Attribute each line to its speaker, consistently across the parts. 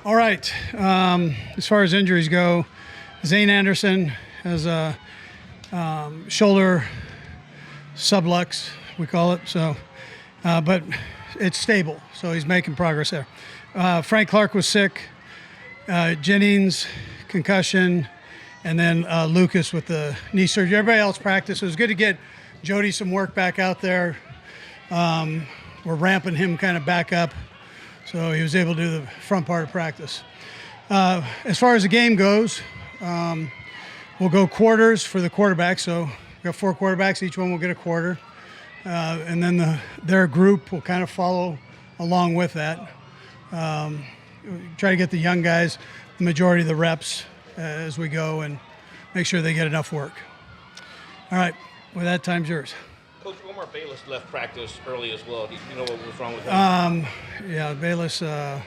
Speaker 1: All right. As far as injuries go, Zane Anderson has a shoulder sublux, we call it. So, but it's stable, so he's making progress there. Frank Clark was sick. Jennings, concussion, and then Lucas with the knee surgery. Everybody else practiced. It was good to get Jody some work back out there. We're ramping him kind of back up, so he was able to do the front part of practice. As far as the game goes, we'll go quarters for the quarterback. So we've got 4 quarterbacks. Each one will get a quarter. And then their group will kind of follow along with that. Try to get the young guys the majority of the reps as we go and make sure they get enough work. All right, with that, time's yours.
Speaker 2: Coach, Omar Bayless left practice early as well. Do you know what was wrong with him?
Speaker 1: Yeah, Bayless. Let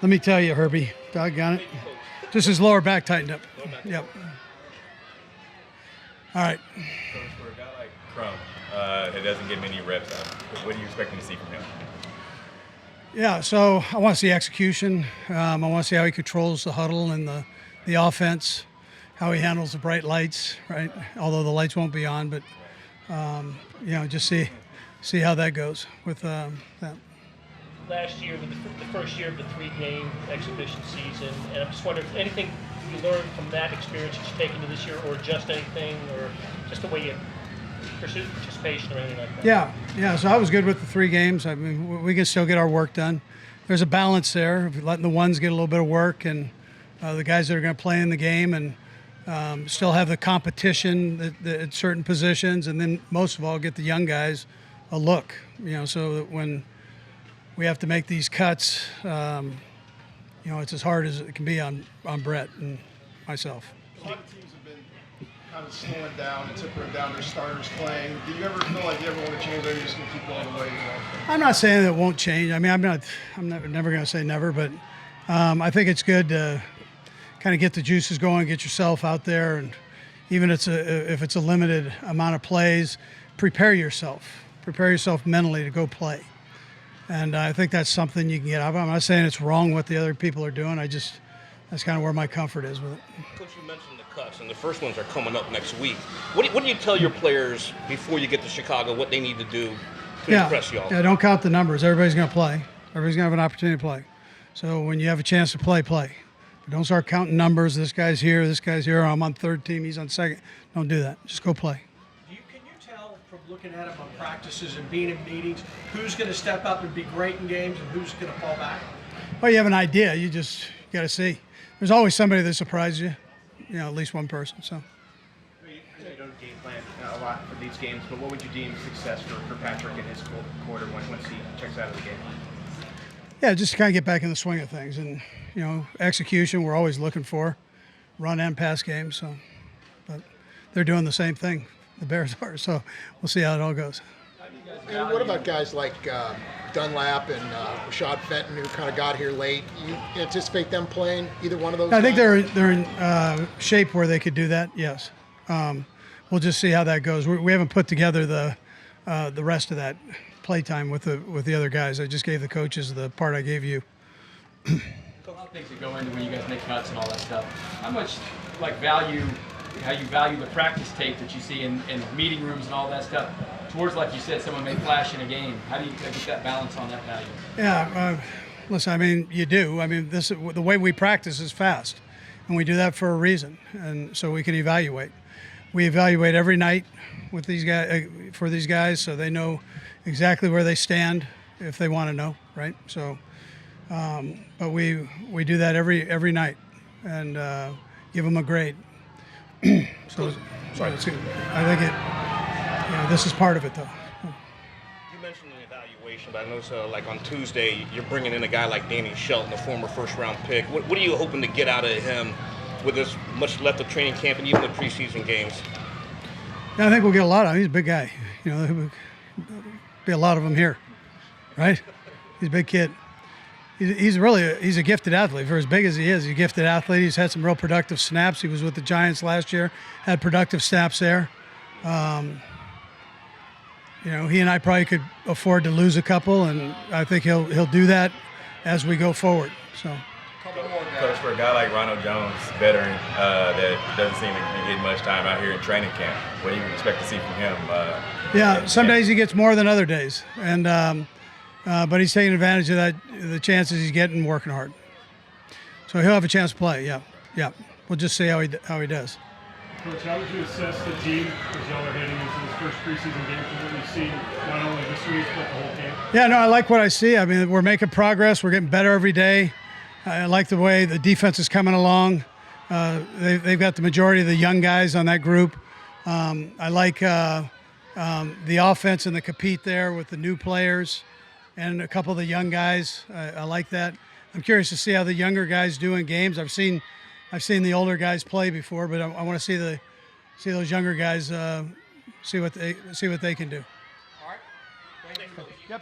Speaker 1: me tell you, Herbie, doggone it. Just his lower back tightened up. Yep. All right.
Speaker 3: Coach, for a guy like Crump, that doesn't get many reps out, what are you expecting to see from him?
Speaker 1: Yeah, so I want to see execution. I want to see how he controls the huddle and the offense, how he handles the bright lights, right? Although the lights won't be on, but just see how that goes with that.
Speaker 4: Last year, the first year of the 3-game exhibition season, and I'm just wondering if anything you learned from that experience that you take into this year, or just anything, or just the way you pursue participation or anything like that?
Speaker 1: Yeah. So I was good with the 3 games. I mean, we can still get our work done. There's a balance there, letting the ones get a little bit of work, and the guys that are going to play in the game, and still have the competition at certain positions, and then most of all get the young guys a look. So that when we have to make these cuts, it's as hard as it can be on Brett and myself.
Speaker 5: A lot of teams have been kind of slowing down and tempering down their starters playing. Do you ever feel like you ever want to change, or are you just going to keep going the way you want?
Speaker 1: I'm not saying it won't change. I mean, I'm never going to say never, but I think it's good to kind of get the juices going, get yourself out there, and even if it's a limited amount of plays, prepare yourself mentally to go play. And I think that's something you can get. I'm not saying it's wrong what the other people are doing. That's kind of where my comfort is with it.
Speaker 2: Coach, you mentioned the cuts, and the first ones are coming up next week. What do you tell your players before you get to Chicago, what they need to do to impress y'all?
Speaker 1: Yeah, don't count the numbers. Everybody's going to play. Everybody's going to have an opportunity to play. So when you have a chance to play, play. But don't start counting numbers. This guy's here, I'm on 3rd team, he's on 2nd. Don't do that. Just go play.
Speaker 6: Can you tell from looking at him on practices and being in meetings who's going to step up and be great in games and who's going to fall back?
Speaker 1: Well, you have an idea. You got to see. There's always somebody that surprises you, at least one person. So.
Speaker 7: You don't game plan a lot for these games, but what would you deem success for Patrick in his quarter once he checks out of the game?
Speaker 1: Yeah, just to kind of get back in the swing of things. And, execution we're always looking for, run and pass games. So, but they're doing the same thing, the Bears are. So we'll see how it all goes.
Speaker 5: And what about guys like Dunlap and Rashad Fenton, who kind of got here late? You anticipate them playing either one of those?
Speaker 1: I think they're in shape where they could do that. Yes, we'll just see how that goes. We haven't put together the rest of that play time with the other guys. I just gave the coaches the part I gave you.
Speaker 8: A lot of things that go into when you guys make cuts and all that stuff. How much how you value the practice tape that you see in meeting rooms and all that stuff towards, like you said, someone may flash in a game. How do you get that balance on that value?
Speaker 1: Yeah, listen, I mean, you do. I mean, the way we practice is fast, and we do that for a reason, and so we can evaluate. We evaluate every night with these guys for these guys, so they know exactly where they stand if they want to know, right? So, but we do that every night and give them a grade. So, sorry, I think this is part of it, though.
Speaker 2: You mentioned an evaluation, but I noticed like on Tuesday you're bringing in a guy like Danny Shelton, a former first-round pick. What are you hoping to get out of him with this much left of training camp and even the preseason games?
Speaker 1: Yeah, I think we'll get a lot of him. He's a big guy. There'll be a lot of them here, right? He's a big kid. He's a gifted athlete. For as big as he is, he's a gifted athlete. He's had some real productive snaps. He was with the Giants last year, had productive snaps there. he and I probably could afford to lose a couple, and I think he'll do that as we go forward. So.
Speaker 3: Coach, for a guy like Ronald Jones, veteran, that doesn't seem to be getting much time out here in training camp, what do you expect to see from him?
Speaker 1: Yeah, some days he gets more than other days, and but he's taking advantage of the chances he's getting, working hard. So he'll have a chance to play. Yeah. We'll just see how he does.
Speaker 9: Coach, how would you assess the team as y'all are heading into this first preseason game from what you've seen, not only this week but the whole game?
Speaker 1: Yeah, no, I like what I see. I mean, we're making progress. We're getting better every day. I like the way the defense is coming along. They've got the majority of the young guys on that group. I like the offense and the compete there with the new players and a couple of the young guys. I like that. I'm curious to see how the younger guys do in games. I've seen the older guys play before, but I want to see those younger guys see what they can do.
Speaker 6: All right. Thank you.
Speaker 1: Yep.